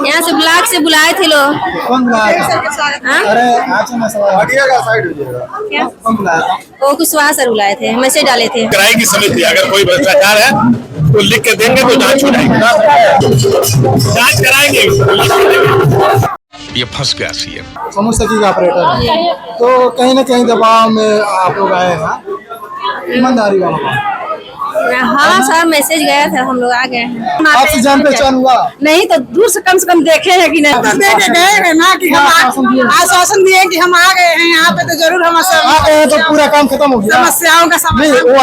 यहाँ से ब्लॉक से बुलाए थे लोग। कौन बुलाया था? अरे क्या? कौन बुलाया था? वो कुशवाहा सर बुलाए थे, मैसेज डाले थे। कराएगी समिति, अगर कोई भ्रष्टाचार है तो लिख के देंगे तो जांच हो जाएगी, जांच कराएंगे। ये फंस गया सीएम। समझ सकी ऑपरेटर है तो कहीं ना कहीं दबाव में आप लोग आए हैं, ईमानदारी वाला। हाँ सर, मैसेज गया था, हम लोग आ गए हैं। आपसे जान पहचान हुआ? नहीं तो दूर से कम देखे हैं कि नहीं। दे के गए हैं ना कि हम आश्वासन दिए कि हम आ गए हैं यहाँ पे, तो जरूर हम आ गए हैं तो पूरा काम खत्म हो गया। समस्याओं का नहीं, समाधान। वो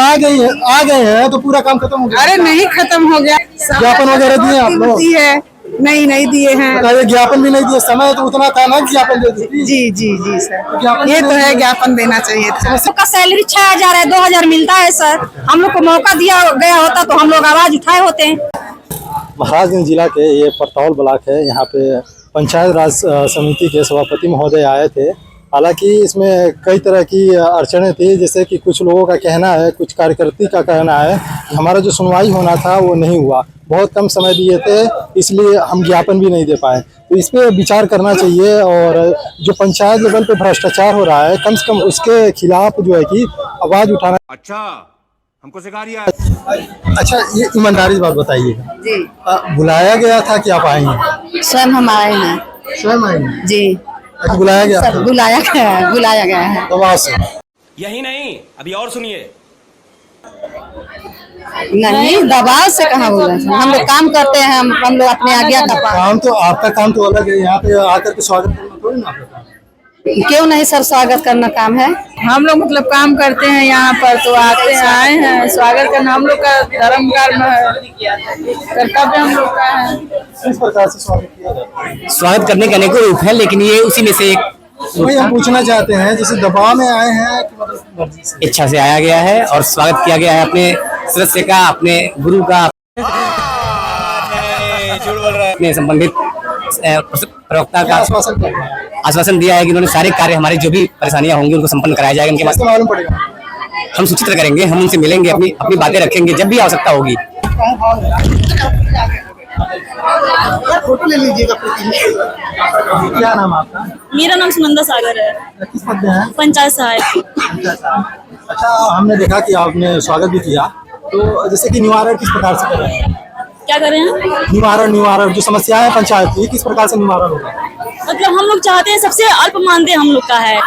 आ गए हैं तो पूरा काम खत्म हो गया। अरे नहीं खत्म हो गया। ज्ञापन वगैरह दिए आप लोग? है नहीं दिए हैं। बताइए, ज्ञापन भी नहीं दिए, समय तो उतना था ना, ज्ञापन दे दी। जी सर, ये तो है, ज्ञापन देना चाहिए था। सबका सैलरी 6,000 है, 2,000 मिलता है सर। हम लोग को मौका दिया गया होता तो हम लोग आवाज उठाए होते हैं। महाराजगंज जिला के ये परतौल ब्लॉक है। यहाँ पे पंचायत राज समिति के सभापति महोदय आए थे। हालांकि इसमें कई तरह की अड़चनें थी, जैसे कि कुछ लोगों का कहना है, कुछ कार्यकर्ता का कहना है कि हमारा जो सुनवाई होना था वो नहीं हुआ, बहुत कम समय दिए थे, इसलिए हम ज्ञापन भी नहीं दे पाए। तो इस पे विचार करना चाहिए और जो पंचायत लेवल पे भ्रष्टाचार हो रहा है, कम से कम उसके खिलाफ जो है कि आवाज उठाना। अच्छा, हमको सिखा दिया। अच्छा, ये ईमानदारी बात बताइए जी, बुलाया गया था कि आप आएंगे? स्वयं हम आए हैं। स्वयं आएंगे जी, बुलाया गया? बुलाया गया है दबाव से। यही नहीं, अभी और सुनिए। नहीं, दबाव से कहाँ बोला? हम लोग काम करते हैं, हम लोग अपने आज्ञा का काम तो आपका काम तो अलग है, यहाँ पे आकर के स्वागत करना थोड़ी ना आपका काम। क्यों नहीं सर, स्वागत करना काम है। हम लोग मतलब काम करते हैं यहाँ पर, तो आते हैं, आए हैं, स्वागत करना हम लोग का धर्म कर्म है, कर्तव्य हम लोग का है। किस प्रकार से स्वागत किया जाता है? स्वागत करने के अनेकों रूप है, लेकिन ये उसी में से एक वही हम पूछना चाहते हैं, जैसे दबाव में आए हैं कि मतलब मर्जी से? इच्छा से आया गया है और स्वागत किया गया है अपने सदस्य का, अपने गुरु का, अपने संबंधित प्रवक्ता का आश्वासन दिया है कि उन्होंने सारे कार्य, हमारे जो भी परेशानियां होंगी उनको संपन्न कराया जाएगा। उनके पास मालूम पड़ेगा, हम सूचित करेंगे, हम उनसे मिलेंगे, अपनी बातें रखेंगे जब भी आवश्यकता होगी। फोटो ले लीजिएगा। क्या नाम आपका? मेरा नाम सुनंदा सागर है। किस पद में है? पंचायत सहायक। अच्छा, हमने देखा कि आपने स्वागत भी किया, तो जैसे कि निवारण किस प्रकार से कर रहे हैं? क्या कर रहे हैं? निवारण जो समस्याएं पंचायत की, किस प्रकार से निवारण होगा? मतलब हम लोग चाहते हैं, सबसे अल्प मानदेय हम लोग का है,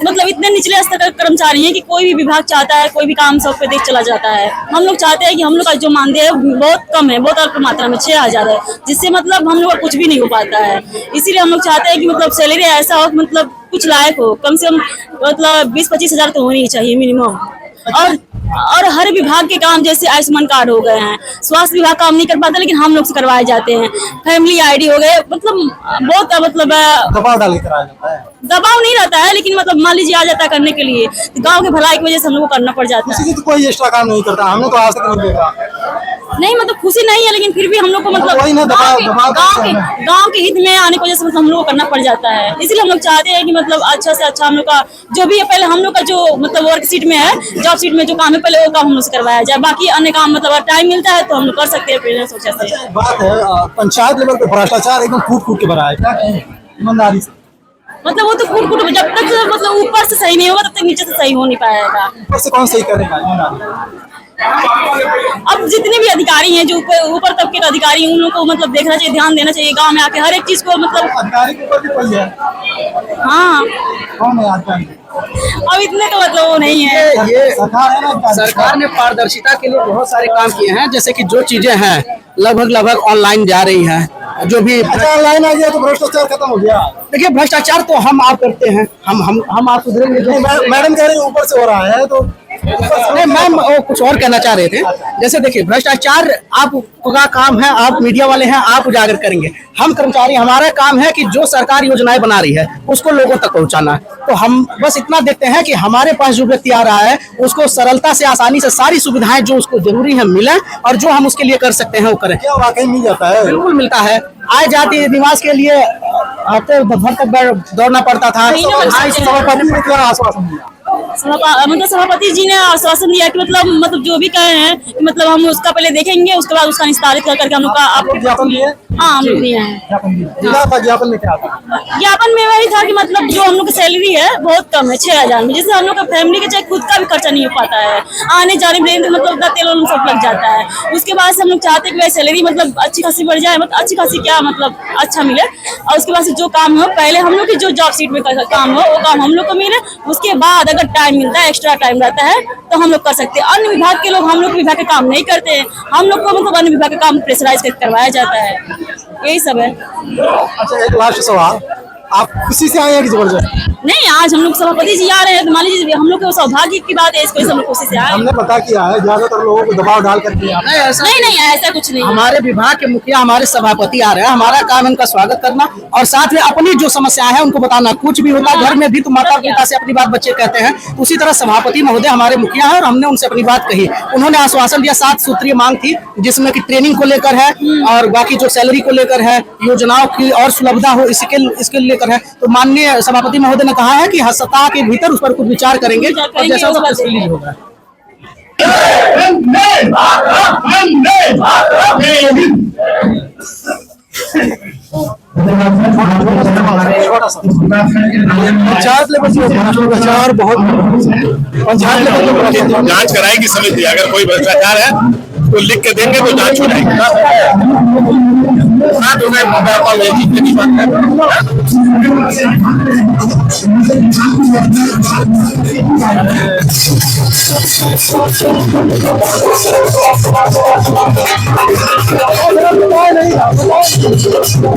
मतलब इतने निचले स्तर का कर्मचारी हैं कि कोई भी विभाग चाहता है कोई भी काम सब पे देख चला जाता है। हम लोग चाहते हैं कि हम लोग का जो मानदेय है बहुत कम है, बहुत अल्प मात्रा में 6,000 है, जिससे मतलब हम लोग का कुछ भी नहीं हो पाता है। इसीलिए हम लोग चाहते हैं कि मतलब सैलरी ऐसा हो, मतलब कुछ लायक हो, कम से कम मतलब 20-25 हजार तो होनी ही चाहिए मिनिमम। और हर विभाग के काम, जैसे आयुष्मान कार्ड हो गए हैं, स्वास्थ्य विभाग काम नहीं कर पाता लेकिन हम लोग से करवाए जाते हैं, फैमिली आईडी हो गए, मतलब बहुत मतलब दबाव डाल के कराया जाता है। दबाव नहीं रहता है, लेकिन मतलब मान लीजिए आ जाता है करने के लिए, तो गांव के भलाई की वजह से हम लोग को करना पड़ जाता है। किसी की तो कोई एक्स्ट्रा काम नहीं करता, हमने तो आज तक नहीं देखा। नहीं मतलब खुशी नहीं है, लेकिन फिर भी हम लोग को मतलब वही ना, गांव के हित में आने की वजह से मतलब हम लोग को करना पड़ जाता है। इसलिए हम लोग चाहते हैं कि मतलब अच्छा से अच्छा हम लोग का जो भी है, पहले हम लोग का जो मतलब वर्क सीट में है, जॉब सीट में जो काम है, पहले वो काम हम लोग से करवाया जाए, बाकी अन्य काम मतलब टाइम मिलता है तो हम लोग कर सकते हैं। सोचा से बात है, पंचायत लेवल पे भ्रष्टाचार एकदम फूट के भरा है, क्या कहें ईमानदारी से? मतलब वो तो फूट जब तक मतलब ऊपर से सही नहीं होगा तब तक नीचे से सही हो नहीं पाएगा। ऊपर से कौन सही करेगा ईमानदारी? अब जितने भी अधिकारी हैं, जो ऊपर तबके के अधिकारी हैं, उन लोगों को मतलब देखना चाहिए, ध्यान देना चाहिए गांव में आके हर एक चीज को, मतलब अधिकारी के ऊपर भी कोई है? हाँ, कौन है अधिकारी? अब इतने तो मतलब वो नहीं है। ये सरकार है ना, सरकार ने पारदर्शिता के लिए बहुत सारे काम किए हैं, जैसे कि जो चीजें हैं लगभग ऑनलाइन जा रही हैं, जो भी ऑनलाइन आ गया तो भ्रष्टाचार खत्म हो गया। देखिए, भ्रष्टाचार तो हम आप करते हैं, हम आप सुधरेंगे। मैडम कह रही है ऊपर से हो रहा है, तो नहीं मैम, वो कुछ और कहना चाह रहे थे। जैसे देखिए, भ्रष्टाचार आपका काम है, आप मीडिया वाले हैं, आप उजागर करेंगे। हम कर्मचारी, हमारा काम है कि जो सरकार योजनाएं बना रही है उसको लोगों तक पहुंचाना है। तो हम बस इतना देखते हैं कि हमारे पास जो व्यक्ति आ रहा है उसको सरलता से, आसानी से सारी सुविधाएं जो उसको जरूरी है मिले, और जो हम उसके लिए कर सकते हैं वो करें। क्या वाकई मिल जाता है? बिल्कुल मिलता है। आय जाति निवास के लिए आते घर तक दौड़ना पड़ता था। आश्वासन दिया मतलब सभापति जी ने आश्वासन दिया कि मतलब जो भी कहे हैं कि मतलब हम उसका पहले देखेंगे, उसके बाद उसका निस्तारित करके हम लोग का ज्ञापन दिए? हाँ हम लोग दिए हैं। क्या था ज्ञापन में, क्या था? ज्ञापन में वही था कि मतलब जो हम लोग की सैलरी है बहुत कम है, 6,000 में, जिससे हम लोग का फैमिली के चाहे खुद का भी खर्चा नहीं हो पाता है, आने जाने में मतलब उनका तेल वाल सब लग जाता है। उसके बाद से हम लोग चाहते हैं कि सैलरी मतलब अच्छी खासी बढ़ जाए, मतलब अच्छी खासी क्या मतलब अच्छा मिले, और उसके बाद से जो काम हो पहले हम लोग की जो जॉब सीट में काम हो वो काम हम लोग को मिले, उसके बाद अगर टाइम मिलता है, एक्स्ट्रा टाइम रहता है तो हम लोग कर सकते हैं। अन्य विभाग के लोग हम लोग विभाग का काम नहीं करते हैं, हम लोग को मतलब अन्य विभाग का काम प्रेशराइज करवाया जाता है, यही सब है। अच्छा, एक लास्ट सवाल, आप खुशी से आए हैं कि जबरदस्त? नहीं, आज हम लोग सभापति जी आ रहे हैं तो मान लीजिए हम लोग के सौभाग्य की बात है, इसको हम लोग खुशी से आए। हमने पता किया है ज्यादातर लोगों को दबाव डाल करके नहीं ऐसा कुछ नहीं। हमारे विभाग के मुखिया हमारे सभापति आ रहे हैं, हमारा काम है उनका स्वागत करना और साथ में अपनी जो समस्या है उनको बताना। कुछ भी होता है घर में भी तो माता पिता से अपनी बात बच्चे कहते हैं, उसी तरह सभापति महोदय हमारे मुखिया है और हमने उनसे अपनी बात कही। उन्होंने आश्वासन दिया, 7 सूत्रीय मांग थी जिसमें कि ट्रेनिंग को लेकर है और बाकी जो सैलरी को लेकर है, योजनाओं की और सुलभता हो इसके लेकर है। तो माननीय सभापति महोदय ने कहा है कि सप्ताह के भीतर उस पर कुछ विचार करेंगे और जैसा होगा प्रेस रिलीज होगा। पंचायत लेवल भ्रष्टाचार बहुत, पंचायत लेवल जांच कराएगी समिति, अगर कोई भ्रष्टाचार है तो लिख के देंगे तो जांच हो जाएगी।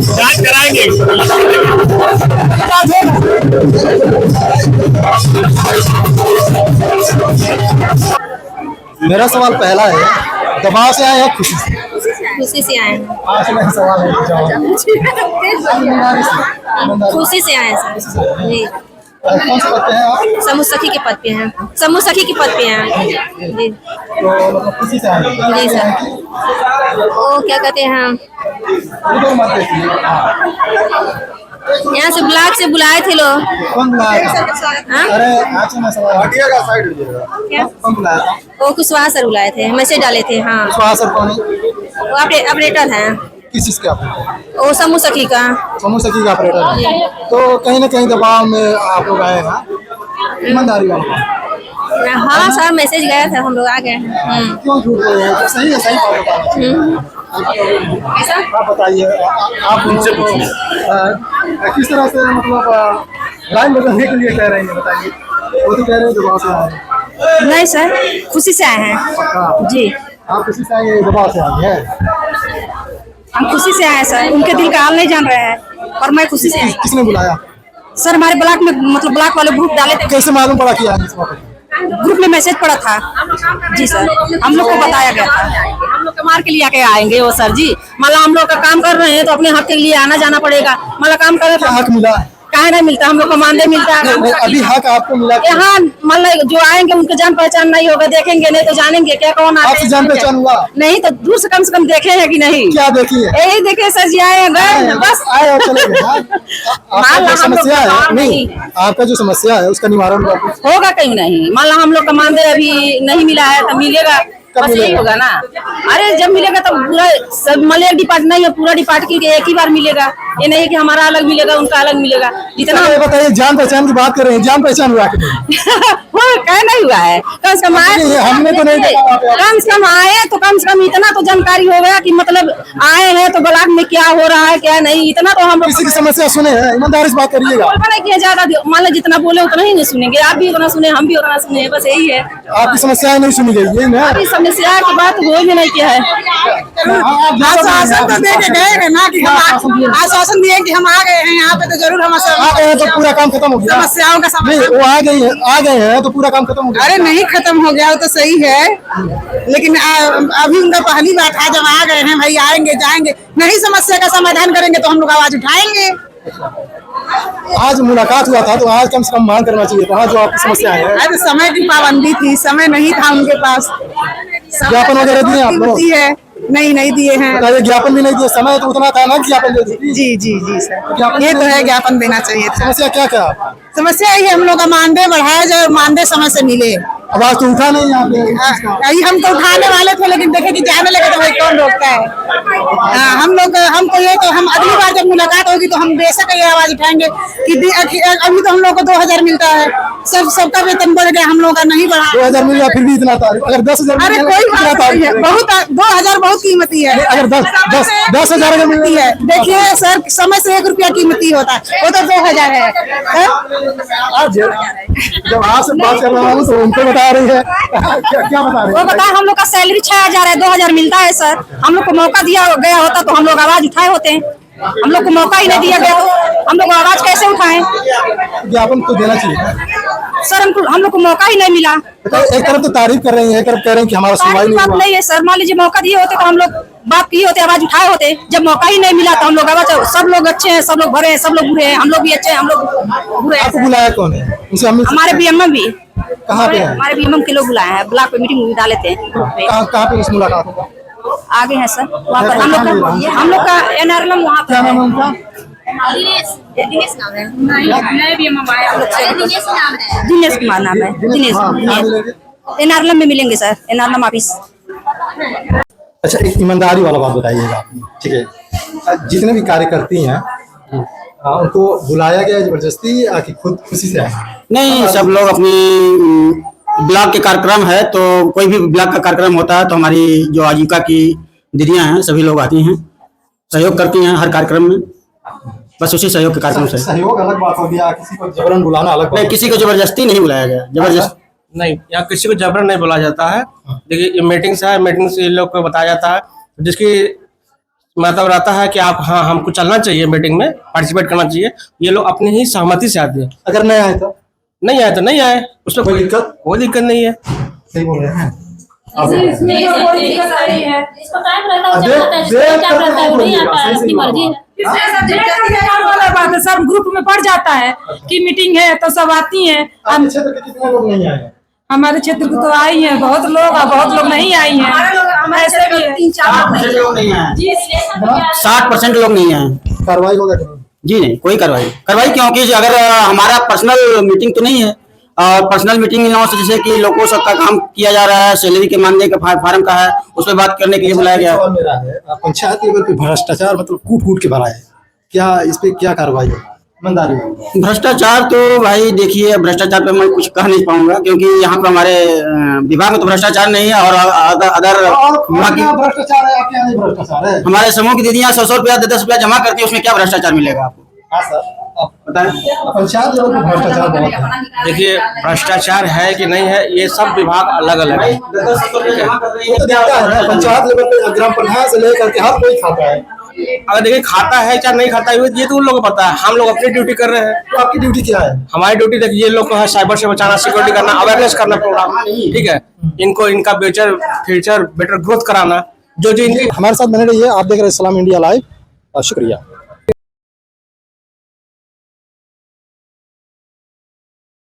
जांच कराएंगे। मेरा सवाल पहला है, दबाव से आए हैं खुशी से? खुशी से आए हैं। आज मेरा सवाल है, खुशी से आए हैं सर जी। कौन से पद पे हैं आप? समूह सखी के पद पे हैं, समूह सखी के पद पे हैं जी। तो मतलब खुशी से आए हैं? जी सर, वो क्या कहते हैं, उधर मत देखिए। यहाँ से ब्लॉक से बुलाए थे लोग। कौन बुलाया था? हाँ? अरे आज मैं सवाल हटिएगा, साइड होइएगा। क्या? कौन बुलाया था? वो कुशवाहा सर बुलाए थे, मैसेज डाले थे। हाँ, विश्वास सर कौन है? वो ऑपरेटर हैं, किस चीज के ऑपरेटर? वो समूह सखी का। समूह सखी का ऑपरेटर है। तो कहीं ना कहीं दबाव में आप लोग आए हैं, ईमानदारी वाला। हाँ सर, मैसेज गया था, हम लोग आ गए हैं। क्यों झूठ बोल रहे हैं? सही है, सही बात बताइए। आप बताइए, आप उनसे किस तरह से मतलब लाइन बदलने के लिए कह रहे हैं, बताइए। वो तो कह रहे हैं दबाव से आए हैं। नहीं सर, खुशी से आए हैं जी। आप खुशी से आए, दबाव से आए हैं? हम खुशी से आए सर, उनके दिल का हाल नहीं जान रहे हैं और मैं खुशी से आई। किसने बुलाया? सर हमारे ब्लॉक में मतलब ब्लॉक वाले ग्रुप डाले थे, कैसे मालूम पड़ा कि आज इस वक्त? ग्रुप में मैसेज पड़ा था जी सर, हम लोग को बताया गया था। हम लोग कमार के लिए आके आएंगे वो सर जी, मतलब हम लोग का काम कर रहे हैं तो अपने हक के लिए आना जाना पड़ेगा, मतलब काम कर क्या हक मिला? काहे नहीं मिलता, हम लोग को मानदेय मिलता है। अभी हक आपको मिला? यहाँ मतलब जो आएंगे उनके जान पहचान नहीं होगा, देखेंगे नहीं तो जानेंगे क्या कौन आते हैं। आपसे जान पहचान हुआ? नहीं तो दूर से कम देखे हैं कि नहीं? क्या देखिए? यही देखे सर जी, आए हैं बस, आए और चले गए। आपका जो समस्या है, नहीं आपका जो समस्या है उसका निवारण होगा कहीं नहीं। मान लो हम लोग का मानदेय अभी नहीं मिला है तो मिलेगा, बस यही होगा ना। अरे जब मिलेगा तो पूरा सब मतलब डिपार्ट नहीं है, पूरा डिपार्ट एक ही बार मिलेगा, ये नहीं है कि हमारा अलग मिलेगा उनका अलग मिलेगा। जितना बताइए, जान पहचान की बात कर रहे हैं, जान पहचान हुआ कि कह नहीं हुआ है, कम से कम आए, हमने तो नहीं देखा। कम से कम आए तो कम से कम इतना तो जानकारी हो गया कि मतलब आए हैं तो ब्लॉक में क्या हो रहा है क्या नहीं, इतना तो हम किसी की समस्या सुने हैं, ईमानदारी से बात करिएगा। नहीं किया ज्यादा, मान लो जितना बोले उतना ही नहीं सुनेंगे, आप भी उतना सुने हम भी उतना सुने, बस यही है। आपकी समस्याएं नहीं सुनी गई, यही ना? समस्या की बात हो भी नहीं किया है। आश्वासन तो दे के गए हैं ना कि हम आश्वासन दिए कि हम आ गए हैं यहाँ पे, तो जरूर हम आ गए हैं तो पूरा काम खत्म हो गया। समस्याओं का नहीं, वो आ गए हैं तो पूरा काम खत्म हो गया। अरे नहीं खत्म हो गया, वो तो सही है, लेकिन अभी उनका पहली बात है, जब आ गए हैं भाई आएंगे जाएंगे, नहीं समस्या का समाधान करेंगे तो हम लोग आवाज उठाएंगे। आज मुलाकात हुआ था तो आज कम से कम मांग करना चाहिए था जो आपकी समस्या है। अरे समय की पाबंदी थी, समय नहीं था उनके पास। ज्ञापन वगैरह दिए आप लोग? है नहीं नहीं दिए हैं। बताइए, ज्ञापन भी नहीं दिए, समय तो उतना था ना ज्ञापन दे दी। जी जी जी सर, ज्ञापन ये तो है, ज्ञापन देना चाहिए था। समस्या क्या क्या? समस्या यही हम लोग का मानदेय बढ़ाया जाए, मानदेय समय से मिले। आवाज तो उठा नहीं यहाँ पे। यही हम तो उठाने वाले थे, लेकिन देखे कि जाने लगे तो भाई कौन रोकता है। हाँ, हमको ये तो हम अगली बार जब मुलाकात होगी तो हम बेशक ये आवाज उठाएंगे कि अभी तो हम लोग को 2000 मिलता है, सबका वेतन बढ़ गया, हम लोग का नहीं बढ़ा। 2000 मिल गया फिर भी इतना तारीफ, अगर 10,000 अरे कोई बात नहीं है, बहुत 2000 बहुत कीमती है। अगर 10,000 अगर मिल है, देखिए सर, समय से 1 रुपया कीमती होता है, वो तो 2000 है। जब आपसे बात कर रहा हूँ तो उनको बता रही है क्या बता रही वो बता, हम लोग का सैलरी 6000 है, 2000 मिलता है सर। हम लोग को मौका दिया गया होता तो हम लोग आवाज उठाए होते हैं, हम लोग को मौका ही नहीं दिया गया तो हम लोग आवाज कैसे उठाएं? ज्ञापन तो देना चाहिए सर, हम लोग को मौका ही नहीं मिला। एक तरफ तो तारीफ कर रही है, एक तरफ कह रहे हैं कि हमारा सुनवाई नहीं बात हुआ। नहीं है सर, मान लीजिए मौका दिए होते तो हम लोग बात किए होते, आवाज उठाए होते। जब मौका ही नहीं मिला तो हम लोग आवाज, सब लोग अच्छे हैं, सब लोग भरे हैं, सब लोग बुरे हैं, हम लोग भी अच्छे हैं, हम लोग बुरे हैं। आपको बुलाया कौन है? हमारे बीएमएम भी, कहाँ पे है? हमारे बीएमएम के लोग बुलाए हैं, ब्लॉक पे मीटिंग डाले थे। कहाँ पे इस मुलाकात होगा? आगे है सर, वहाँ पर हम लोग का एनआरएलएम वहाँ क्या पर नाम है है। उनका? दिनेश नाम है, नए बीएमएम आए हम लोग से। दिनेश कुमार नाम है, दिनेश। कहाँ मिलेंगे? एनआरएलएम में मिलेंगे सर, एनआरएलएम ऑफिस। अच्छा, एक ईमानदारी वाला बात बताइएगा आप, ठीक है? जितने भी कार्यकर्ती हैं उनको बुलाया गया जबरदस्ती कि खुद खुशी से आए? नहीं, सब लोग अपनी ब्लॉक के कार्यक्रम है, तो कोई भी ब्लॉक का कार्यक्रम होता है तो हमारी जो आजीविका की दीदियां हैं सभी लोग आती हैं, सहयोग करती हैं हर कार्यक्रम में। बस उसी सहयोग के कार्यक्रम से। सहयोग अलग बात हो गया, किसी को जबरन बुलाना अलग बात। नहीं, किसी को जबरदस्ती नहीं बुलाया गया, जबरदस्त नहीं, यहाँ किसी को जबरन नहीं बोला जाता है। देखिए, ये मीटिंग्स है, मीटिंग से इन लोग को बताया जाता है, जिसकी मतलब रहता है कि आप, हाँ, हमको चलना चाहिए, मीटिंग में पार्टिसिपेट करना चाहिए। ये लोग अपनी ही सहमति से आते हैं। अगर नहीं आए तो नहीं आए तो नहीं आए, उसमें कोई दिक्कत नहीं है। सही बोल रहे हैं। बात है, सब ग्रुप में पड़ जाता है कि मीटिंग है तो सब आती हैं। आपके क्षेत्र के कितने लोग नहीं आए? हमारे क्षेत्र को तो आई हैं बहुत लोग, और बहुत लोग नहीं आई हैं। ऐसे भी है। 60% लोग नहीं आए, 60% लोग नहीं आए। कार्रवाई होगा कि नहीं? जी नहीं, कोई कार्रवाई क्योंकि अगर हमारा पर्सनल मीटिंग तो नहीं है, और पर्सनल मीटिंग इन से जैसे कि लोगों सबका काम किया जा रहा है, सैलरी के मानने का फार्म का है, उस पर बात करने के लिए बुलाया गया। सवाल मेरा है, पंचायत लेवल पे भ्रष्टाचार मतलब कूट के भरा है, क्या इस पे क्या कार्रवाई होगी? ईमानदारी होगी? भ्रष्टाचार तो भाई देखिए, भ्रष्टाचार पे मैं कुछ कह नहीं पाऊंगा, क्योंकि यहाँ पे हमारे विभाग में तो भ्रष्टाचार नहीं है, और अदर विभाग की भ्रष्टाचार है, आपके यहाँ भ्रष्टाचार है? हमारे समूह की दीदियाँ 100 रुपया 10 रुपया जमा करती है, उसमें क्या भ्रष्टाचार मिलेगा आपको? हाँ सर, आप बताएं। पंचायत लेवल पे भ्रष्टाचार बहुत है। देखिए, भ्रष्टाचार है कि नहीं है, ये सब विभाग अलग अलग है। तो देखता है ना, पंचायत लेवल पे ग्राम प्रधान से लेकर के हर कोई खाता है। अगर देखिए, खाता है चाहे नहीं खाता है, ये तो उन लोगों को पता है। हम लोग अपनी ड्यूटी कर रहे हैं। तो आपकी ड्यूटी क्या है? हमारी ड्यूटी देखिए, ये लोग को है साइबर से बचाना, सिक्योरिटी करना, अवेयरनेस करना प्रोग्राम, ठीक है, इनको इनका फ्यूचर बेटर ग्रोथ कराना, जो इनकी। हमारे साथ बने रहिए, आप देख रहे हैं इस्लाम इंडिया लाइव। शुक्रिया।